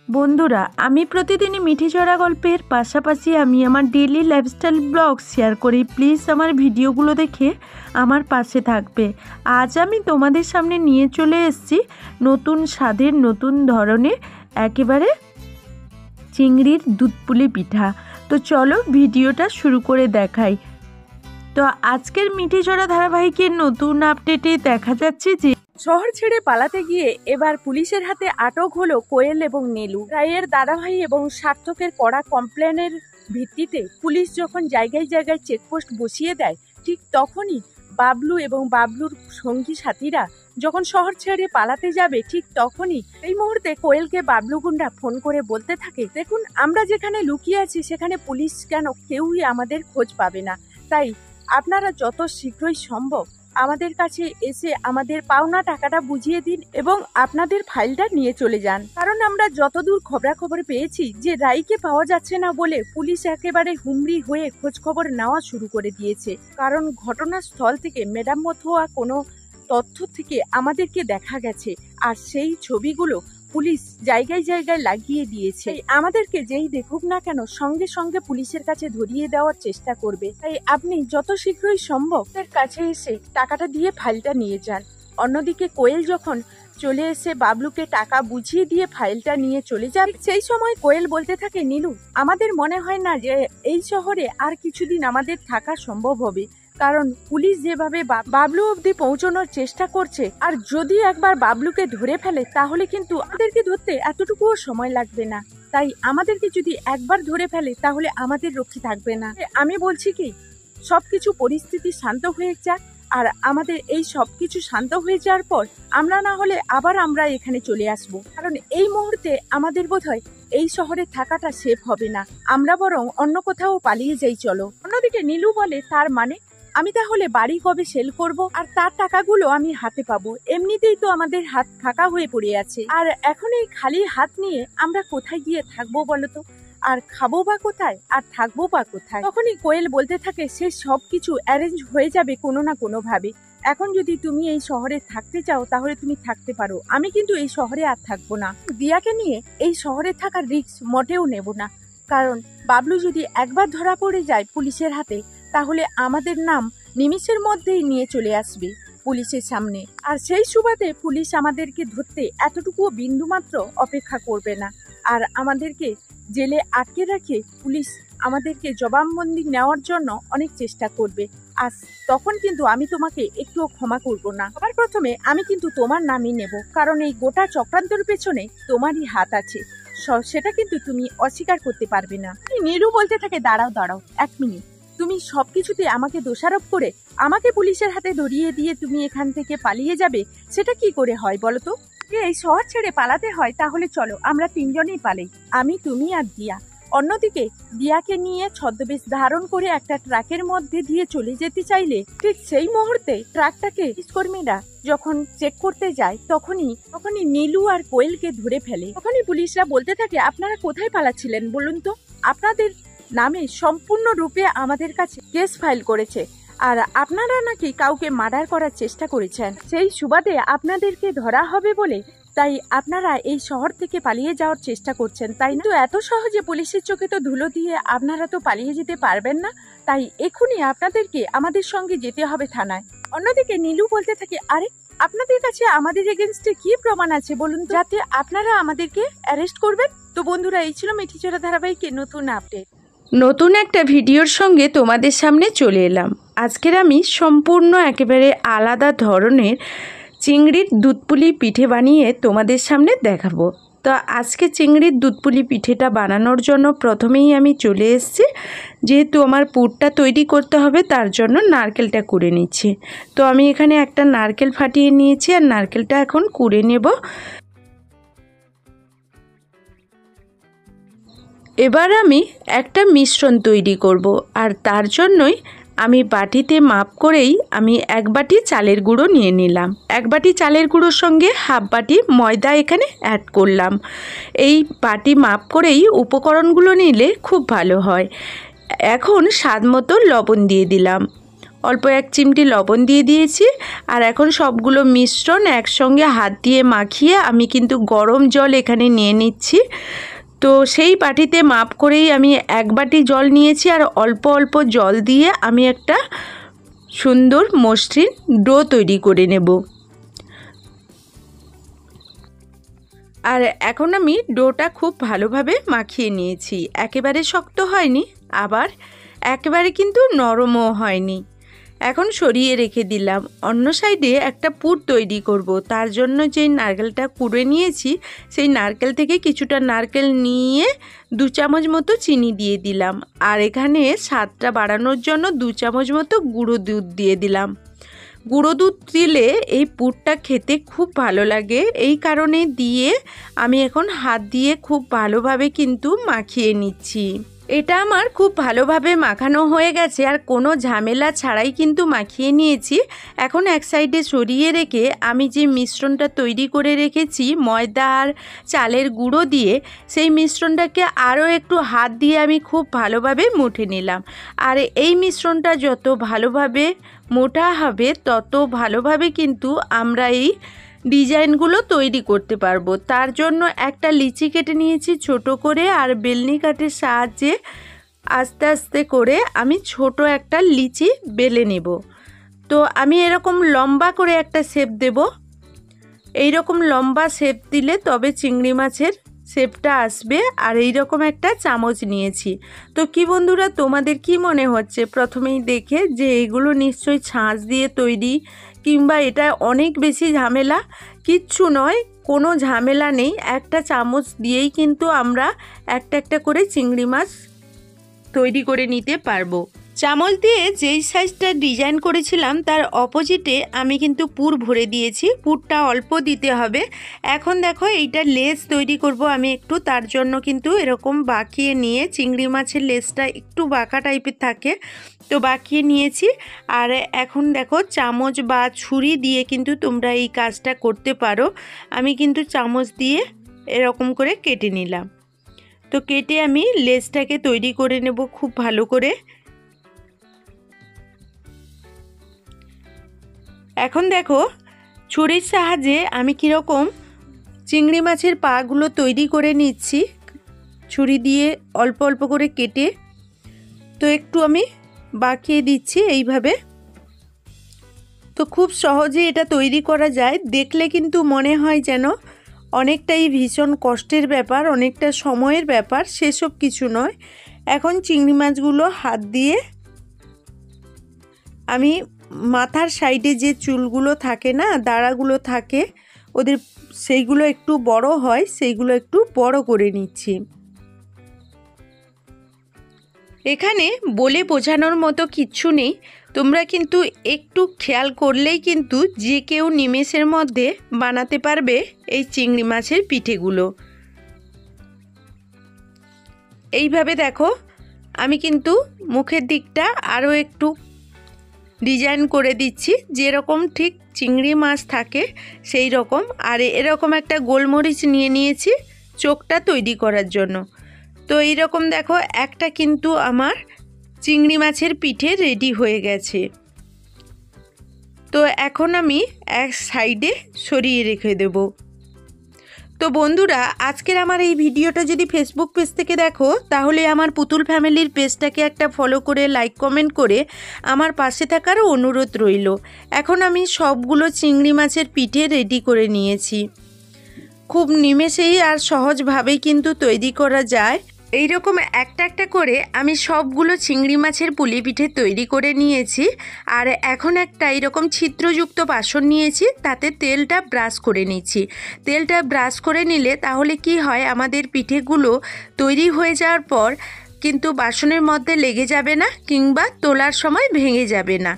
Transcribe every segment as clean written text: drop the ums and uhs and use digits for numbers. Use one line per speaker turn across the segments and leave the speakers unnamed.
বন্ধুরা, আমি প্রতিদিনই মিঠি চড়া গল্পের পাশাপাশি আমি আমার ডেইলি লাইফস্টাইল ব্লগ শেয়ার করি। প্লিজ আমার ভিডিওগুলো দেখে আমার পাশে থাকবে। আজ আমি তোমাদের সামনে নিয়ে চলে এসেছি নতুন স্বাদের নতুন ধরনের একেবারে চিংড়ির দুধপুলি পিঠা। তো চলো ভিডিওটা শুরু করে দেখাই। তো আজকের মিঠি চড়া ধারাবাহিকের নতুন আপডেটে দেখা যাচ্ছে যে শহর ছেড়ে পালাতে গিয়ে এবার পুলিশের হাতে আটক হলো কোয়েল এবং নীলু। রায়ের দাদাভাই এবং সার্থকের কড়া কমপ্লেনের ভিত্তিতে পুলিশ যখন জায়গায় জায়গায় চেকপোস্ট বসিয়ে দেয়, ঠিক তখনই বাবলু এবং বাবলুর সঙ্গী সাথীরা যখন শহর ছেড়ে পালাতে যাবে, ঠিক তখনই এই মুহূর্তে কোয়েলকে বাবলু গুন্ডা ফোন করে বলতে থাকে, দেখুন আমরা যেখানে লুকিয়ে আছি সেখানে পুলিশ কেন কেউই আমাদের খোঁজ পাবে না, তাই আপনারা যত শীঘ্রই সম্ভব আমাদের কাছে এসে আমাদের পাওনা টাকাটা বুঝিয়ে দিন এবং আপনাদের ফাইলটা নিয়ে চলে যান। কারণ আমরা যতদূর খবরাখবর পেয়েছি যে রাইকে পাওয়া যাচ্ছে না বলে পুলিশ একেবারে হুমড়ি হয়ে খোঁজ খবর নেওয়া শুরু করে দিয়েছে। কারণ ঘটনাস্থল থেকে মেরামত হওয়া কোনো তথ্য থেকে আমাদেরকে দেখা গেছে, আর সেই ছবিগুলো পুলিশ জায়গায় জায়গায় লাগিয়ে দিয়েছে। আমাদেরকে যেই দেখুক না কেন সঙ্গে সঙ্গে পুলিশের কাছে ধরিয়ে দেওয়ার চেষ্টা করবে। তাই আপনি যত শীঘ্রই সম্ভব তার কাছে এসে টাকাটা দিয়ে ফাইলটা নিয়ে যান। অন্যদিকে কোয়েল যখন চলে এসে বাবলুকে টাকা বুঝিয়ে দিয়ে ফাইলটা নিয়ে চলে যাবে, সেই সময় কোয়েল বলতে থাকে, নীলু আমাদের মনে হয় না যে এই শহরে আর কিছুদিন আমাদের থাকা সম্ভব হবে, কারণ পুলিশ যেভাবে বাবলু অবধি পৌঁছানোর চেষ্টা করছে, আর যদি একবার বাবলুকে ধরে ফেলে তাহলে কিন্তু আমাদেরকে ধরতে এতটুকুও সময় লাগবে না। তাই আমাদেরকে যদি একবার ধরে ফেলে তাহলে আমাদের রক্ষী থাকবে না। আমি বলছি কি, সবকিছু পরিস্থিতি শান্ত হয়ে যাক, আর আমাদের এই সবকিছু শান্ত হয়ে যাওয়ার পর আমরা না হলে আবার আমরা এখানে চলে আসব। কারণ এই মুহূর্তে আমাদের বোধহয় এই শহরে থাকাটা সেফ হবে না, আমরা বরং অন্য কোথাও পালিয়ে যাই চলো। অন্যদিকে নীলু বলে, তার মানে আমি তাহলে বাড়ি কবে সেল করব, আর তার টাকাগুলো আমি হাতে পাবো? এমনিতেই তো আমাদের হাত ফাঁকা হয়ে পড়ে আছে, আর এখন এই খালি হাত নিয়ে আমরা কোথায় গিয়ে থাকবো বলতো? আর খাবো বা কোথায়, আর থাকবো বা কোথায়? তখনই কোয়েল বলতে থাকে, সে সবকিছু অ্যারেঞ্জ হয়ে যাবে কোনো না কোনো ভাবে। এখন যদি তুমি এই শহরে থাকতে চাও তাহলে তুমি থাকতে পারো, আমি কিন্তু এই শহরে আর থাকবো না। দিয়াকে নিয়ে এই শহরে থাকার রিস্ক মোটেও নেব না, কারণ বাবলু যদি একবার ধরা পড়ে যায় পুলিশের হাতে তাহলে আমাদের নাম নিমিষের মধ্যেই নিয়ে চলে আসবে পুলিশের সামনে, আর সেই সুবাদে পুলিশ আমাদেরকে ধরতে এতটুকুও বিন্দুমাত্র অপেক্ষা করবে না, আর আমাদেরকে জেলে আটকে রাখে পুলিশ আমাদেরকে জবানবন্দি নেওয়ার জন্য অনেক চেষ্টা করবে। আর তখন কিন্তু আমি তোমাকে একটুও ক্ষমা করব না। সবার প্রথমে আমি কিন্তু তোমার নামই নেব, কারণ এই গোটা চক্রান্তের পেছনে তোমারই হাত আছে, সেটা কিন্তু তুমি অস্বীকার করতে পারবে না। নীলু বলতে থাকে, দাঁড়াও দাঁড়াও এক মিনিট, তুমি সবকিছুতে আমাকে দোষারোপ করে আমাকে পুলিশের হাতে ধরিয়ে দিয়ে তুমি এখান থেকে পালিয়ে যাবে, সেটা কি করে হয় বলো তো? এই শহর ছেড়ে পালাতে হয় তাহলে চলো আমরা তিনজনেই পালাই, আমি, তুমি আর দিয়া। অন্যদিকে দিয়াকে নিয়ে ছদ্মবেশ ধারণ করে একটা ট্রাকের মধ্যে দিয়ে চলে যেতে চাইলে ঠিক সেই মুহূর্তে ট্রাকটাকে পুলিশকর্মীরা যখন চেক করতে যায় তখনই নীলু আর কোয়েলকে ধরে ফেলে। তখনই পুলিশরা বলতে থাকে, আপনারা কোথায় পালাচ্ছিলেন বলুন তো? আপনাদের নামে সম্পূর্ণ রূপে আমাদের কাছে কেস ফাইল করেছে, আর আপনারা নাকি কাউকে মার্ডার করার চেষ্টা করেছেন, সেই সুবাদে আপনাদেরকে ধরা হবে বলে তাই আপনারা এই শহর থেকে পালিয়ে যাওয়ার চেষ্টা করছেন, তাই না? এত সহজে পুলিশের চোখে তো ধুলো দিয়ে আপনারা তো পালিয়ে যেতে পারবেন না, তাই এখনই আপনাদেরকে আমাদের সঙ্গে যেতে হবে থানায়। অন্যদিকে নীলু বলতে থাকে, আরে আপনাদের কাছে আমাদের এগেনস্টে কি প্রমাণ আছে বলুন, যাতে আপনারা আমাদেরকে অ্যারেস্ট করবেন? তো বন্ধুরা, এই ছিল মিঠি চড়া ধারাবাহিকের নতুন আপডেট। নতুন একটা ভিডিওর সঙ্গে তোমাদের সামনে চলে এলাম। আজকের আমি সম্পূর্ণ একেবারে আলাদা ধরনের চিংড়ির দুধপুলি পিঠে বানিয়ে তোমাদের সামনে দেখাবো। তো আজকে চিংড়ির দুধপুলি পিঠেটা বানানোর জন্য প্রথমেই আমি চলে এসেছি, যেহেতু আমার পুরটা তৈরি করতে হবে তার জন্য নারকেলটা কুড়ে নিচ্ছি। তো আমি এখানে একটা নারকেল ফাটিয়ে নিয়েছি, আর নারকেলটা এখন কুড়ে নেব। এবার আমি একটা মিশ্রণ তৈরি করব, আর তার জন্যই আমি বাটিতে মাপ করেই আমি এক বাটি চালের গুঁড়ো নিয়ে নিলাম। এক বাটি চালের গুঁড়োর সঙ্গে হাফ বাটি ময়দা এখানে অ্যাড করলাম। এই বাটি মাপ করেই উপকরণগুলো নিলে খুব ভালো হয়। এখন স্বাদ মতো লবণ দিয়ে দিলাম, অল্প এক চিমটি লবণ দিয়ে দিয়েছি। আর এখন সবগুলো মিশ্রণ একসঙ্গে হাত দিয়ে মাখিয়ে আমি কিন্তু গরম জল এখানে নিয়ে নিচ্ছি। তো সেই বাটিতে মাপ করেই আমি 1 বাটি জল নিয়েছি, আর অল্প অল্প জল দিয়ে আমি একটা সুন্দর মসৃণ ডো তৈরি করে নেব। আর এখন আমি ডোটা খুব ভালোভাবে মাখিয়ে নিয়েছি, একেবারে শক্ত হয়নি আবার একেবারে কিন্তু নরমও হয়নি। এখন সরিয়ে রেখে দিলাম। অন্য সাইডে একটা পুর তৈরি করব। তার জন্য যেই নারকেলটা কুড়ে নিয়েছি সেই নারকেল থেকে কিছুটা নারকেল নিয়ে 2 চামচ মতো চিনি দিয়ে দিলাম, আর এখানে স্বাদটা বাড়ানোর জন্য 2 চামচ মতো গুঁড়ো দুধ দিয়ে দিলাম। গুঁড়ো দুধ দিলে এই পুরটা খেতে খুব ভালো লাগে, এই কারণে দিয়ে আমি এখন হাত দিয়ে খুব ভালোভাবে কিন্তু মাখিয়ে নিচ্ছি। এটা আমার খুব ভালোভাবে মাখানো হয়ে গেছে, আর কোনো ঝামেলা ছাড়াই কিন্তু মাখিয়ে নিয়েছি। এখন এক সাইডে সরিয়ে রেখে আমি যে মিশ্রণটা তৈরি করে রেখেছি ময়দা আর চালের গুঁড়ো দিয়ে, সেই মিশ্রণটাকে আরও একটু হাত দিয়ে আমি খুব ভালোভাবে মুঠে নিলাম। আর এই মিশ্রণটা যত ভালোভাবে মোটা হবে তত ভালোভাবে কিন্তু আমরা এই ডিজাইনগুলো তৈরি করতে পারবো। তার জন্য একটা লিচি কেটে নিয়েছি ছোট করে, আর বেলনি কাঠের সাহায্যে আস্তে আস্তে করে আমি ছোট একটা লিচি বেলে নেব। তো আমি এরকম লম্বা করে একটা শেপ দেব। এই রকম লম্বা শেপ দিলে তবে চিংড়ি মাছের শেপটা আসবে। আর এই রকম একটা চামচ নিয়েছি। তো কি বন্ধুরা, তোমাদের কি মনে হচ্ছে প্রথমেই দেখে যে এগুলো নিশ্চয়ই ছাঁচ দিয়ে তৈরি, কিংবা এটা অনেক বেশি ঝামেলা? কিচ্ছু নয়, কোনো ঝামেলা নেই। একটা চামচ দিয়েই কিন্তু আমরা একটা একটা করে চিংড়ি মাছ তৈরি করে নিতে পারবো। চামচ দিয়ে যেই সাইজটা ডিজাইন করেছিলাম তার অপোজিটে আমি কিন্তু পুর ভরে দিয়েছি। পুরটা অল্প দিতে হবে। এখন দেখো এইটা লেস তৈরি করব আমি একটু, তার জন্য কিন্তু এরকম বাঁকিয়ে নিয়ে, চিংড়ি মাছের লেসটা একটু বাঁকা টাইপের থাকে, তো বাঁকিয়ে নিয়েছি। আর এখন দেখো চামচ বা ছুরি দিয়ে কিন্তু তোমরা এই কাজটা করতে পারো। আমি কিন্তু চামচ দিয়ে এরকম করে কেটে নিলাম। তো কেটে আমি লেসটাকে তৈরি করে নেব খুব ভালো করে। এখন দেখো ছুরির সাহায্যে আমি কীরকম চিংড়ি মাছের পাগুলো তৈরি করে নিচ্ছি, ছুরি দিয়ে অল্প অল্প করে কেটে। তো একটু আমি বাঁকিয়ে দিচ্ছি এইভাবে। তো খুব সহজে এটা তৈরি করা যায়। দেখলে কিন্তু মনে হয় যেন অনেকটাই ভীষণ কষ্টের ব্যাপার, অনেকটা সময়ের ব্যাপার, সেসব কিছু নয়। এখন চিংড়ি মাছগুলো হাত দিয়ে আমি মাথার সাইডে যে চুলগুলো থাকে না, দাঁড়াগুলো থাকে ওদের, সেইগুলো একটু বড় হয়, সেইগুলো একটু বড় করে নিচ্ছি। এখানে বলে বোঝানোর মতো কিচ্ছু নেই, তোমরা কিন্তু একটু খেয়াল করলেই কিন্তু যে কেউ নিমেষের মধ্যে বানাতে পারবে এই চিংড়ি মাছের পিঠেগুলো। এইভাবে দেখো আমি কিন্তু মুখের দিকটা আরও একটু ডিজাইন করে দিচ্ছি, যেরকম ঠিক চিংড়ি মাছ থাকে সেই রকম। আর এরকম একটা গোলমরিচ নিয়ে নিয়েছি চোখটা তৈরি করার জন্য। তো এইরকম দেখো একটা কিন্তু আমার চিংড়ি মাছের পিঠে রেডি হয়ে গেছে। তো এখন আমি এক সাইডে সরিয়ে রেখে দেব। তো বন্ধুরা, আজকের আমার এই ভিডিওটা যদি ফেসবুক পেজ থেকে দেখো তাহলে আমার পুতুল ফ্যামিলির পেজটাকে একটা ফলো করে লাইক কমেন্ট করে আমার পাশে থাকার অনুরোধ রইল। এখন আমি সবগুলো চিংড়ি মাছের পিঠে রেডি করে নিয়েছি। খুব নিমেষেই আর সহজভাবেই কিন্তু তৈরি করা যায়। এইরকম একটা একটা করে আমি সবগুলো চিংড়ি মাছের পুলি পিঠে তৈরি করে নিয়েছি। আর এখন একটা এরকম ছিদ্রযুক্ত বাসন নিয়েছি, তাতে তেলটা ব্রাশ করে নিচ্ছি। তেলটা ব্রাশ করে নিলে তাহলে কি হয়, আমাদের পিঠেগুলো তৈরি হয়ে যাওয়ার পর কিন্তু বাসনের মধ্যে লেগে যাবে না, কিংবা তোলার সময় ভেঙে যাবে না।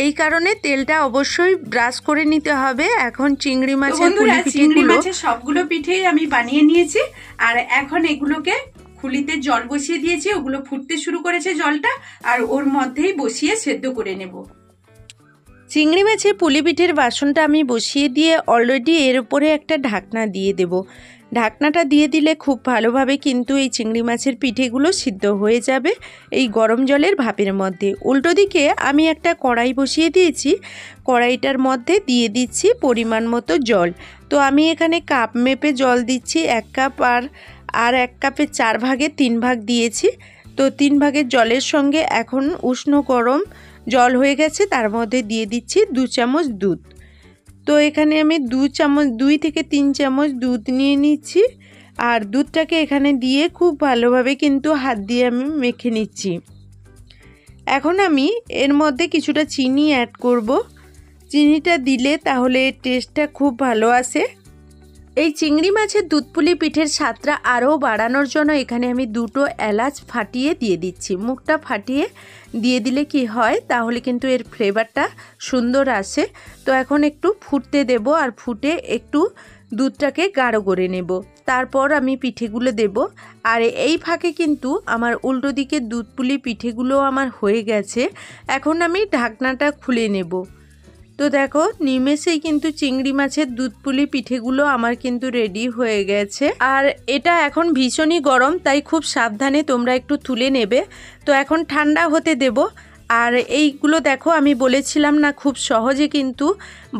এই কারণে তেলটা অবশ্যই ব্রাশ করে নিতে হবে। এখন চিংড়ি মাছের সবগুলো পিঠেই আমি বানিয়ে নিয়েছি। আর এখন এগুলোকে খুলিতে জল বসিয়ে দিয়েছি, ওগুলো ফুটতে শুরু করেছে জলটা, আর ওর মধ্যেই বসিয়ে সেদ্ধ করে নেব। চিংড়ি মাছের পুলি পিঠের বাসনটা আমি বসিয়ে দিয়ে অলরেডি এর উপরে একটা ঢাকনা দিয়ে দেব। ঢাকনাটা দিয়ে দিলে খুব ভালোভাবে কিন্তু এই চিংড়ি মাছের পিঠেগুলো সিদ্ধ হয়ে যাবে এই গরম জলের ভাপের মধ্যে। উল্টো দিকে আমি একটা কড়াই বসিয়ে দিয়েছি, কড়াইটার মধ্যে দিয়ে দিচ্ছি পরিমাণ মতো জল। তো আমি এখানে কাপ মেপে জল দিচ্ছি, 1 কাপ আর আর 1 কাপের 4 ভাগে 3 ভাগ দিয়েছি। তো 3 ভাগের জলের সঙ্গে এখন উষ্ণ গরম জল হয়ে গেছে, তার মধ্যে দিয়ে দিচ্ছি 2 চামচ দুধ। তো এখানে আমি 2 থেকে 3 চামচ দুধ নিয়ে নিচ্ছি। আর দুধটাকে এখানে দিয়ে খুব ভালোভাবে কিন্তু হাত দিয়ে আমি মেখে নিচ্ছি। এখন আমি এর মধ্যে কিছুটা চিনি অ্যাড করব। চিনিটা দিলে তাহলে টেস্টটা খুব ভালো আসে। এই চিংড়ি মাছের দুধ পুলি পিঠের স্বাদটা আরও বাড়ানোর জন্য এখানে আমি 2টো এলাচ ফাটিয়ে দিয়ে দিচ্ছি। মুখটা ফাটিয়ে দিয়ে দিলে কি হয়, তাহলে কিন্তু এর ফ্লেভারটা সুন্দর আসে। তো এখন একটু ফুটতে দেব, আর ফুটে একটু দুধটাকে গাঢ় করে নেব। তারপর আমি পিঠেগুলো দেব। আর এই ফাঁকে কিন্তু আমার উল্টো দিকে দুধ পুলি পিঠেগুলো আমার হয়ে গেছে। এখন আমি ঢাকনাটা খুলে নেব। তো দেখো নিমেষেই কিন্তু চিংড়ি মাছের দুধ পুলি পিঠেগুলো আমার কিন্তু রেডি হয়ে গেছে। আর এটা এখন ভীষণই গরম, তাই খুব সাবধানে তোমরা একটু তুলে নেবে। তো এখন ঠান্ডা হতে দেব। আর এইগুলো দেখো আমি বলেছিলাম না, খুব সহজে কিন্তু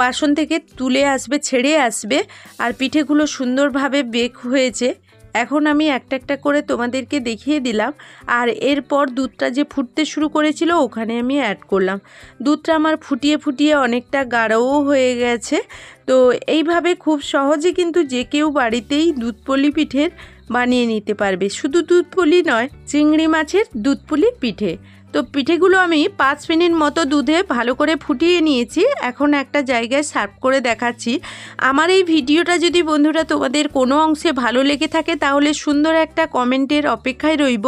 বাসন থেকে তুলে আসবে, ছেড়ে আসবে। আর পিঠেগুলো সুন্দরভাবে বেক হয়েছে। এখন আমি একটা একটা করে তোমাদেরকে দেখিয়ে দিলাম। আর এরপর দুধটা যে ফুটতে শুরু করেছিল ওখানে আমি অ্যাড করলাম। দুধটা আমার ফুটিয়ে ফুটিয়ে অনেকটা গাঢ়ও হয়ে গেছে। তো এইভাবে খুব সহজে কিন্তু যে কেউ বাড়িতেই দুধ পুলি পিঠের বানিয়ে নিতে পারবে। শুধু দুধ পুলি নয়, চিংড়ি মাছের দুধ পুলি পিঠে। তো পিঠেগুলো আমি 5 মিনিট মতো দুধে ভালো করে ফুটিয়ে নিয়েছি। এখন একটা জায়গায় সার্ভ করে দেখাচ্ছি। আমার এই ভিডিওটা যদি বন্ধুরা তোমাদের কোনো অংশে ভালো লেগে থাকে তাহলে সুন্দর একটা কমেন্টের অপেক্ষায় রইব।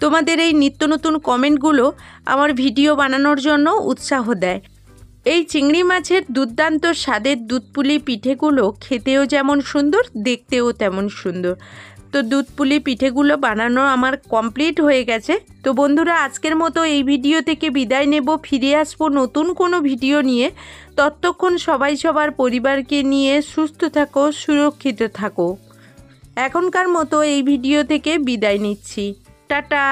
তোমাদের এই নিত্য নতুন কমেন্টগুলো আমার ভিডিও বানানোর জন্য উৎসাহ দেয়। এই চিংড়ি মাছের দুর্দান্ত স্বাদের দুধ পুলি পিঠেগুলো খেতেও যেমন সুন্দর, দেখতেও তেমন সুন্দর। তো দুধ পুলি পিঠেগুলো বানানো আমার কমপ্লিট হয়ে গেছে। তো বন্ধুরা আজকের মতো এই ভিডিও থেকে বিদায় নেব। ফিরে আসবো নতুন কোনো ভিডিও নিয়ে। ততক্ষণ সবাই সবার পরিবারকে নিয়ে সুস্থ থাকো, সুরক্ষিত থাকো। এখনকার মতো এই ভিডিও থেকে বিদায় নিচ্ছি। টাটা।